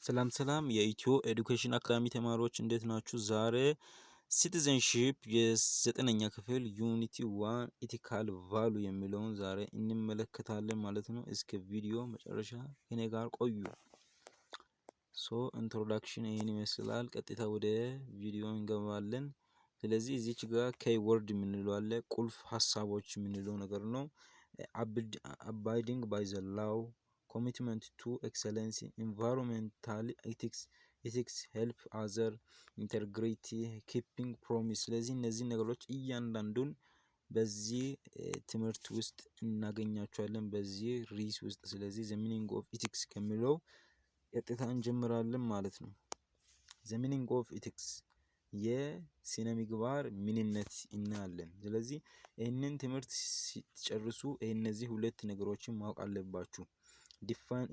ሰላም የኢትዮ ኤዱኬሽን አካዳሚ ተማሪዎች እንዴት ናችሁ? ዛሬ ሲቲዘንሺፕ የዘጠነኛ ክፍል ዩኒቲ 1 ኢቲካል ቫሉ የሚለውን ዛሬ እንመለከታለን ማለት ነው። እስከ ቪዲዮ መጨረሻ ከኔ ጋር ቆዩ። ኢንትሮዳክሽን ይሄን ይመስላል። ቀጥታ ወደ ቪዲዮ እንገባለን። ስለዚህ እዚች ጋር ኬይወርድ የምንለው አለ፣ ቁልፍ ሀሳቦች የምንለው ነገር ነው። አባይዲንግ ባይ ዘ ላው፣ commitment to excellence, environmental ethics, help other, integrity, keeping promise። ስለዚህ እነዚህ ነገሮች እያንዳንዱን በዚህ ትምህርት ውስጥ እናገኛቸዋለን በዚህ ሪስ ውስጥ። ስለዚህ the meaning of ethics ከሚለው ቀጥታ እንጀምራለን ማለት ነው። the meaning of ethics የስነ ምግባር ምንነት እናያለን። ስለዚህ ይህንን ትምህርት ሲጨርሱ እነዚህ ሁለት ነገሮችን ማወቅ አለባችሁ። define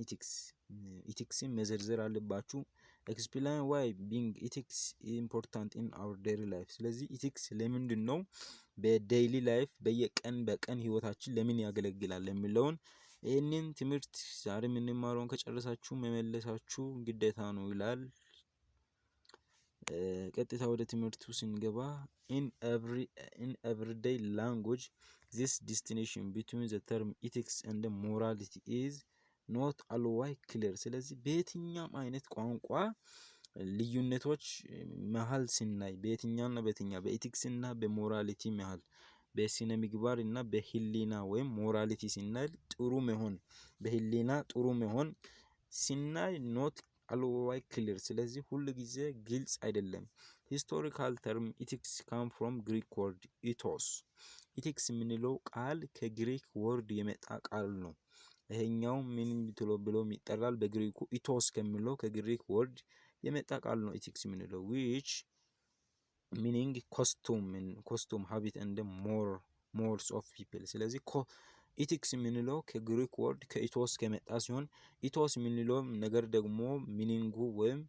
ethics መዘርዘር አለባችሁ። explain why being ethics is important in our daily life። ስለዚህ ethics ለምንድን ነው በዴይሊ ላይፍ በቀን ህይወታችን ለምን ያገለግላል የሚለውን ይህንን ትምህርት ዛሬ የምንማረውን ከጨረሳችሁ መመለሳችሁ ግዴታ ነው ይላል። ቀጥታ ወደ ትምህርቱ ስንገባ in everyday language this distinction between the term ethics and morality is not always clear። ስለዚህ በየትኛውም አይነት ቋንቋ ልዩነቶች መሃል ስናይ በኤቲክስ እና በሞራሊቲ መሃል በስነ ምግባር እና በህሊና ወይም ሞራሊቲ ሲናይ ጥሩ መሆን በህሊና ጥሩ መሆን ሲናይ not always clear። ስለዚህ ሁሉ ጊዜ ግልጽ አይደለም። historical term ethics come from Greek word ethos። ethics የምንለው ቃል ከግሪክ ወርድ የመጣ ቃል ነው። ይሄኛው ምን ብሎ ይጠራል? በግሪኩ ኢቶስ ከሚለው ከግሪክ ወርድ የመጣ ቃል ነው ኢቲክስ የምንለው which meaning costume habit and mores of people። ስለዚህ ኢቲክስ የምንለው ከግሪክ ወርድ ከኢቶስ ከመጣ ሲሆን ኢቶስ የምንለው ነገር ደግሞ ሚኒንጉ ወይም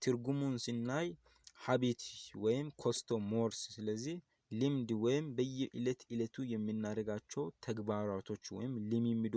ትርጉሙን ሲናይ ሀቢት ወይም ኮስቶም ሞርስ። ስለዚህ ልምድ ወይም በየዕለቱ የምናደርጋቸው ተግባራቶች ወይም ልምምዶች